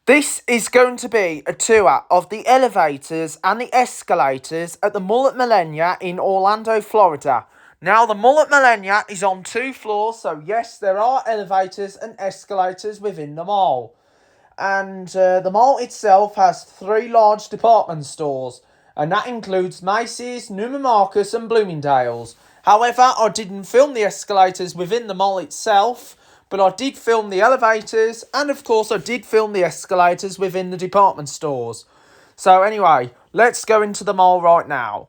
This is going to be a tour of the elevators and the escalators at the Mall at Millenia in Orlando, Florida. Now, the Mall at Millenia is on 2 floors, so yes, there are elevators and escalators within the mall. And the mall itself has 3 large department stores, and that includes Macy's, Neiman Marcus and Bloomingdale's. However, I didn't film the escalators within the mall itself, but I did film the elevators, and of course I did film the escalators within the department stores. So anyway, let's go into the mall right now.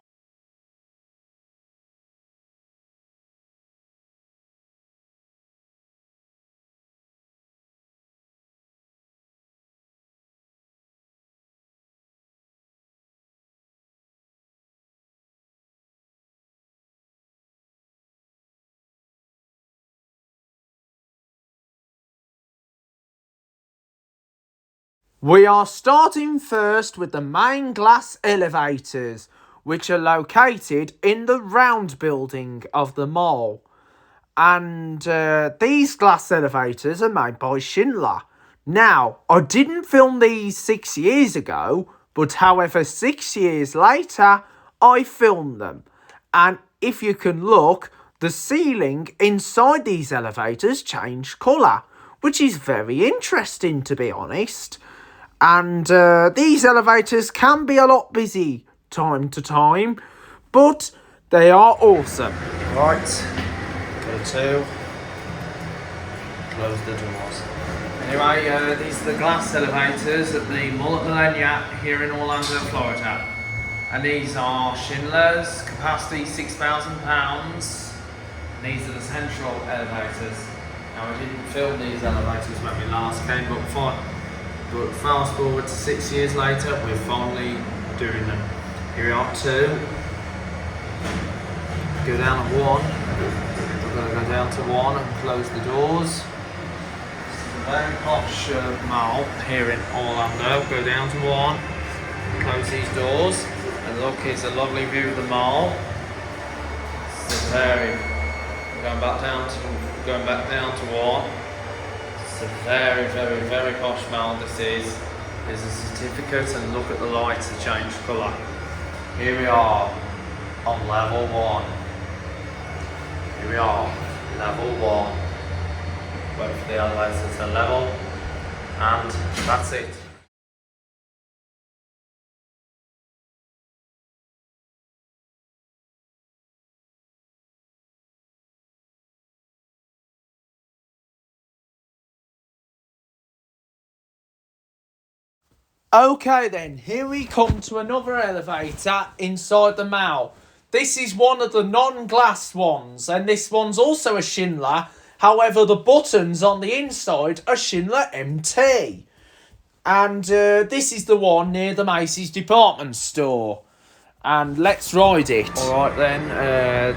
We are starting first with the main glass elevators, which are located in the round building of the mall. And these glass elevators are made by Schindler. Now, I didn't film these 6 years ago, but however, 6 years later, I filmed them. And if you can look, the ceiling inside these elevators changed colour, which is very interesting, to be honest. And these elevators can be a lot busy time to time, but they are awesome. Right, go to close the doors. Anyway, these are the glass elevators at the Mall at Millenia here in Orlando, Florida. And these are Schindler's, capacity £6,000. These are the central elevators. Now, I didn't film these elevators when we last came, but fast forward to 6 years later, we're finally doing them. Here we are, 2. Go down to 1. We're going to go down to 1 and close the doors. This is a very posh mall here in Orlando. Go down to 1, close these doors, and look, here's a lovely view of the mall. It's going back down to 1. It's a very, very, very posh mall. This is. There's a certificate, and look at the lights that change colour. Here we are on level 1. Here we are, level 1. Wait for the elevator to level, and that's it. Okay then, here we come to another elevator inside the mall. This is one of the non-glass ones, and this one's also a Schindler. However, the buttons on the inside are Schindler MT. And this is the one near the Macy's department store. And let's ride it. Alright then,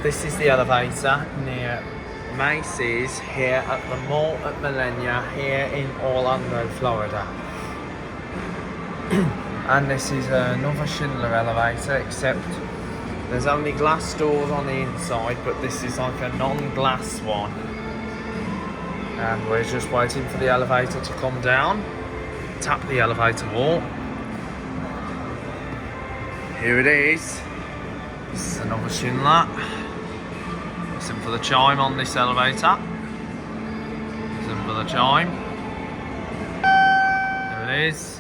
this is the elevator near Macy's here at the Mall at Millenia here in Orlando, Florida. And this is another Schindler elevator, except there's only glass doors on the inside, but this is like a non-glass one. And we're just waiting for the elevator to come down. Tap the elevator wall. Here it is. This is another Schindler. Listen for the chime on this elevator. Listen for the chime. There it is.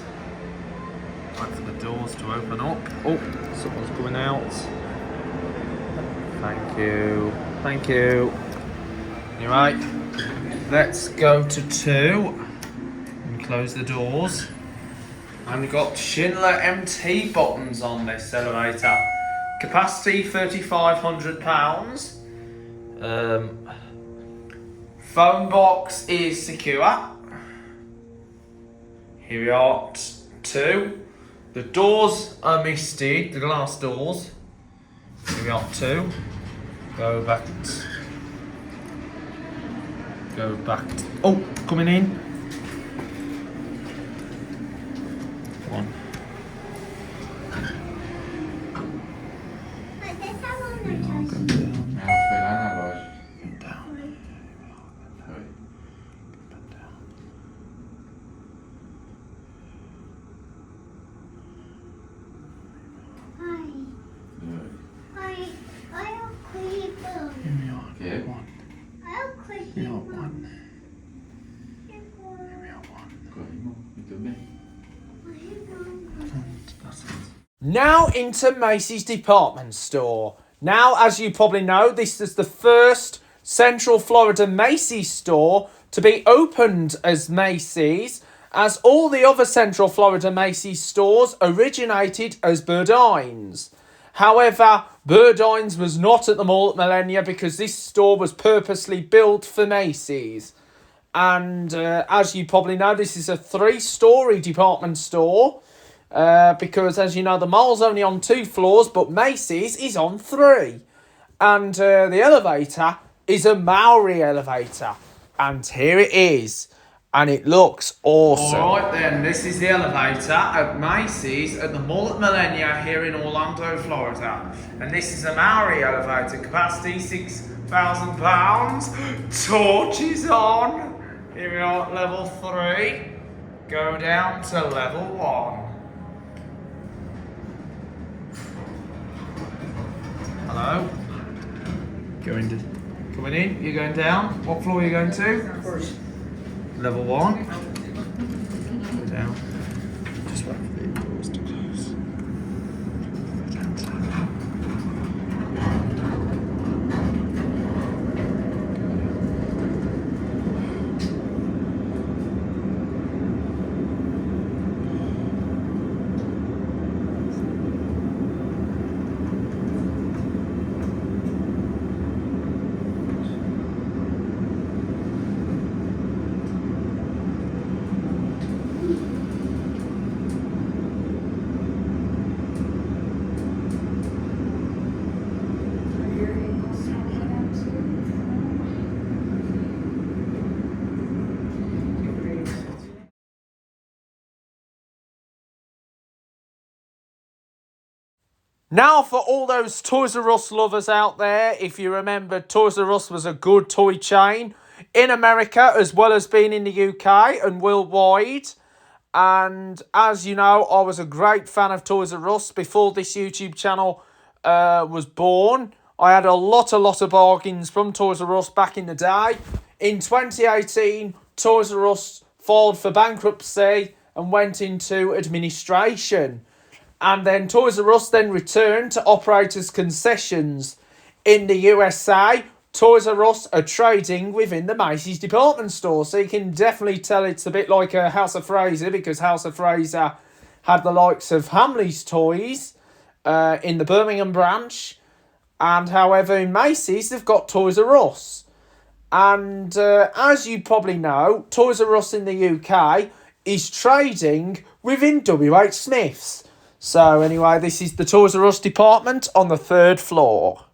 Wait for the doors to open up. Oh, someone's coming out. Thank you. Thank you. Anyway, let's go to 2 and close the doors. And we've got Schindler MT buttons on this elevator. Capacity £3,500. Phone box is secure. Here we are, 2. The doors are misted, the glass doors. Here we are, 2. Go back. Oh, coming in. 1. Now into Macy's department store. Now, as you probably know, this is the first Central Florida Macy's store to be opened as Macy's, as all the other Central Florida Macy's stores originated as Burdines. However, Burdines was not at the mall at Millenia because this store was purposely built for Macy's. And as you probably know, this is a 3-story department store. Because, as you know, the mall's only on 2 floors, but Macy's is on 3. And the elevator is a Maori elevator. And here it is. And it looks awesome. Alright then, this is the elevator at Macy's at the mall at Millenia here in Orlando, Florida. And this is a Maori elevator, capacity 6,000 pounds. Torches on. Here we are at level 3. Go down to level 1. Hello. Coming in. You're going down. What floor are you going to? First. Level 1. Go down. Just wait for the doors to close. Now for all those Toys R Us lovers out there, if you remember, Toys R Us was a good toy chain in America as well as being in the UK and worldwide. And as you know, I was a great fan of Toys R Us before this YouTube channel was born. I had a lot of bargains from Toys R Us back in the day. In 2018, Toys R Us filed for bankruptcy and went into administration. And then Toys R Us then returned to operate as concessions. In the USA, Toys R Us are trading within the Macy's department store. So you can definitely tell it's a bit like a House of Fraser, because House of Fraser had the likes of Hamley's Toys in the Birmingham branch. And however, in Macy's, they've got Toys R Us. And as you probably know, Toys R Us in the UK is trading within WH Smith's. So anyway, this is the Toys R Us department on the 3rd floor.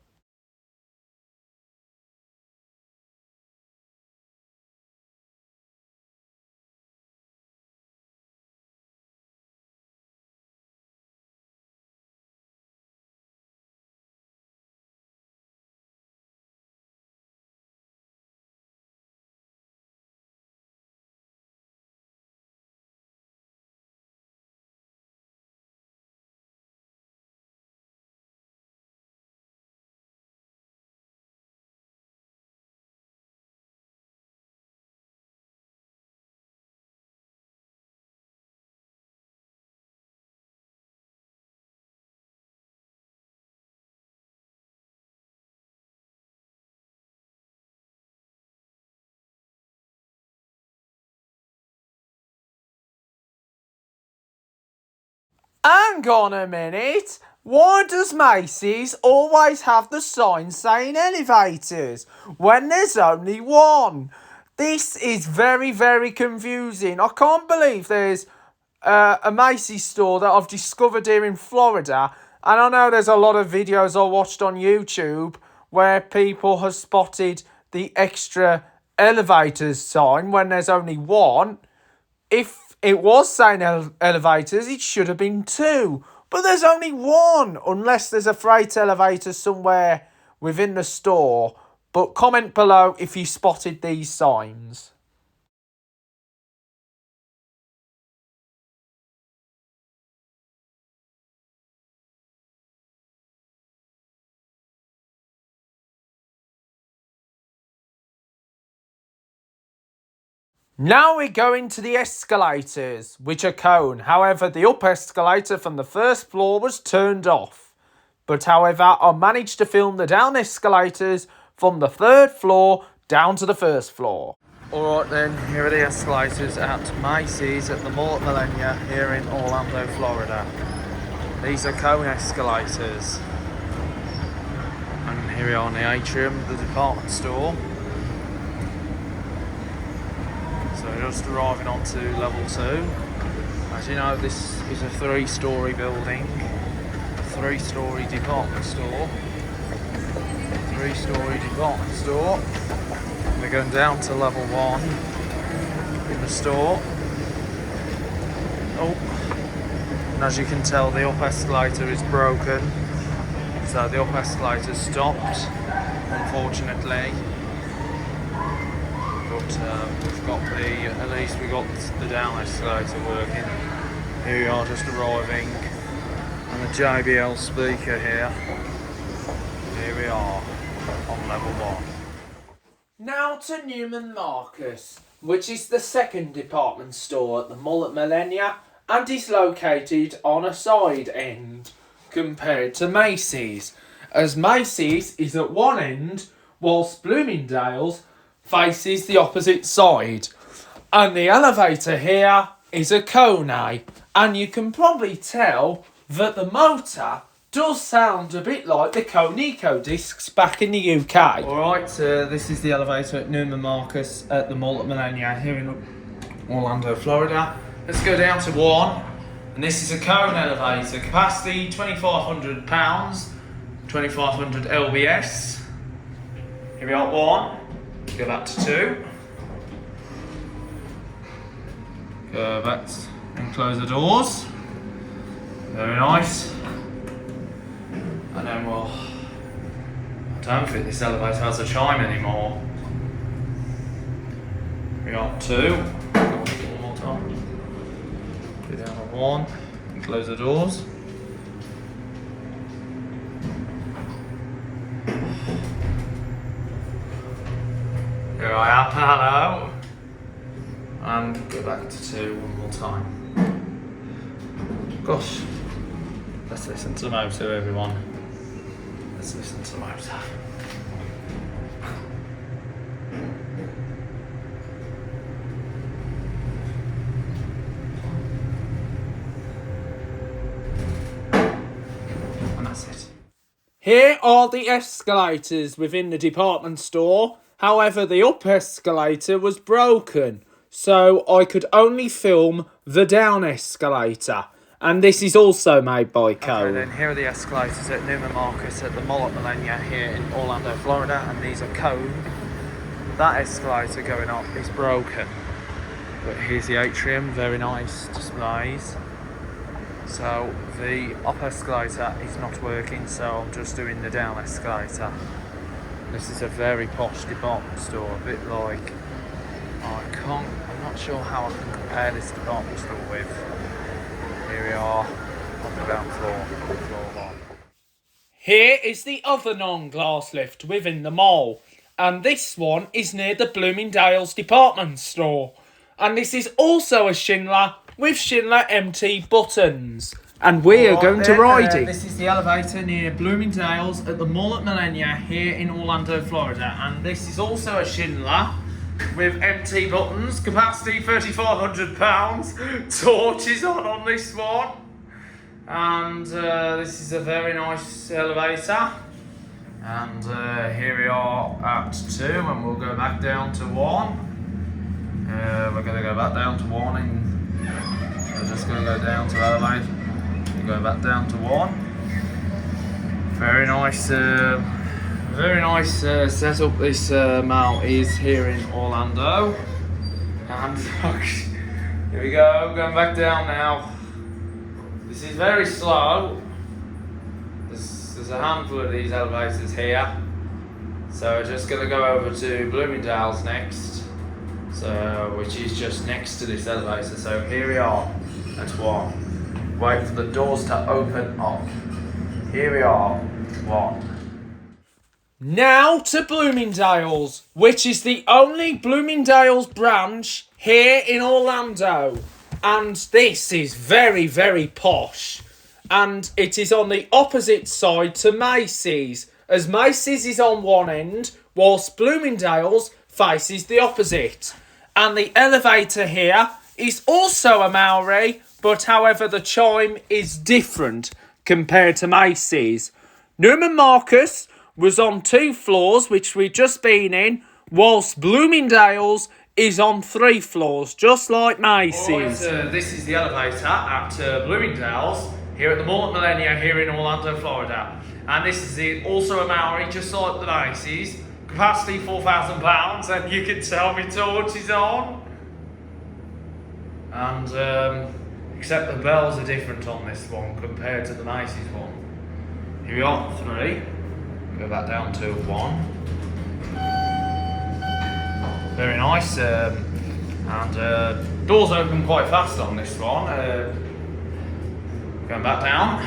Hang on a minute. Why does Macy's always have the sign saying elevators when there's only one? This is very confusing. I can't believe there's a Macy's store that I've discovered here in Florida. And I know there's a lot of videos I watched on YouTube where people have spotted the extra elevators sign when there's only one. If it was saying elevators, it should have been 2. But there's only 1, unless there's a freight elevator somewhere within the store. But comment below if you spotted these signs. Now we go into the escalators, which are cone. However, the up escalator from the first floor was turned off. But however, I managed to film the down escalators from the third floor down to the first floor. Alright then, here are the escalators at Macy's at the mall at Millenia here in Orlando, Florida. These are cone escalators. And here we are in the atrium of the department store. So just arriving onto level 2. As you know, this is a 3-storey building. 3-storey department store. 3-storey department store. We're going down to level 1 in the store. Oh, and as you can tell, the up escalator is broken. So the up escalator stopped, unfortunately. But we've got at least we got the down escalator working. Here we are just arriving, and the JBL speaker here. Here we are on level 1. Now to Neiman Marcus, which is the second department store at the mall at Millenia and is located on a side end compared to Macy's, as Macy's is at one end whilst Bloomingdale's faces the opposite side. And the elevator here is a cone, and you can probably tell that the motor does sound a bit like the Coneco discs back in the UK. Alright, this is the elevator at Neiman Marcus at the mall at Millenia here in Orlando, Florida. Let's go down to 1. And this is a cone elevator. Capacity £2,500, 2,500 lbs. Here we are at 1. Go back to 2. Go back and close the doors. Very nice. And then I don't think this elevator has a chime anymore. We got 2. Go one more time. Go down to 1 and close the doors. Here I am, hello. And go back to 2 one more time. Gosh, let's listen to the motor, everyone. Let's listen to the motor. And that's it. Here are the escalators within the department store. However, the up escalator was broken, so I could only film the down escalator. And this is also made by Cone. Okay, then here are the escalators at Neiman Marcus at the mall at Millenia here in Orlando, Florida, and these are Cone. That escalator going up is broken, but here's the atrium, very nice displays. So the up escalator is not working, so I'm just doing the down escalator. This is a very posh department store, a bit like, I'm not sure how I can compare this department store with. Here we are on the ground floor, floor 1. Here is the other non-glass lift within the mall, and this one is near the Bloomingdale's department store. And this is also a Schindler with Schindler MT buttons. And we are going to ride it. This is the elevator near Bloomingdale's at the mall at Millenia here in Orlando, Florida. And this is also a Schindler with MT buttons. Capacity £3,500. Torches on this one. And this is a very nice elevator. And here we are at 2, and we'll go back down to 1. We're going to go back down to 1, and we're just going to go down to elevator. Go back down to 1. Very nice setup this mall is here in Orlando. And here we go, going back down now. This is very slow. There's a handful of these elevators here. So we're just gonna go over to Bloomingdale's next. So which is just next to this elevator. So here we are at 1. Wait for the doors to open up. Here we are. 1. Now to Bloomingdale's, which is the only Bloomingdale's branch here in Orlando. And this is very, very posh. And it is on the opposite side to Macy's, as Macy's is on one end, whilst Bloomingdale's faces the opposite. And the elevator here is also a Maori, but however the chime is different compared to Macy's. Neiman Marcus was on 2 floors, which we've just been in, whilst Bloomingdale's is on 3 floors, just like Macy's. This is the elevator at Bloomingdale's, here at the mall at Millenia, here in Orlando, Florida. And this is also a Maori, just like the Macy's. Capacity 4,000 pounds, and you can tell me torch is on. And except the bells are different on this one compared to the Macy's one. Here we are, 3. Go back down to 1. Very nice, and doors open quite fast on this one. Going back down.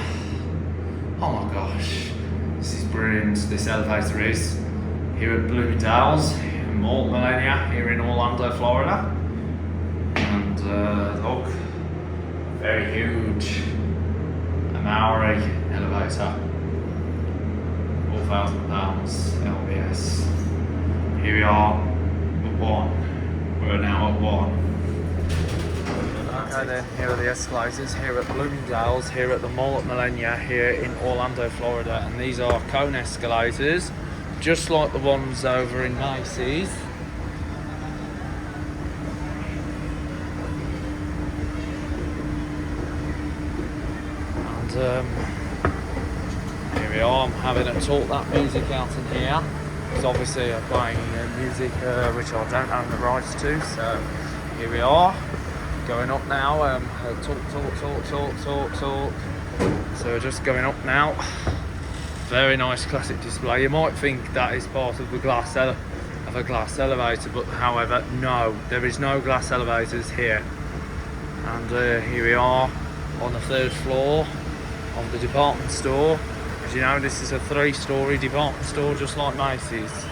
Oh my gosh, this is brilliant. This elevator is here at Bloomingdale's, in Mall Millenia, here in Orlando, Florida. And look, very huge, a Maori elevator, 4,000 pounds LBS. Here we are. 1. We're now at 1. Okay then, here are the escalators here at Bloomingdale's, here at the mall at Millenia, here in Orlando, Florida. And these are cone escalators, just like the ones over in Macy's. And here we are, I'm having a talk that music out in here. Because obviously I'm playing music which I don't own the rights to, so here we are, going up now, talk. So we're just going up now. Very nice classic display. You might think that is part of the glass of a glass elevator, but however, no, there is no glass elevators here. And here we are on the 3rd floor of the department store. As you know, this is a 3-storey department store, just like Macy's.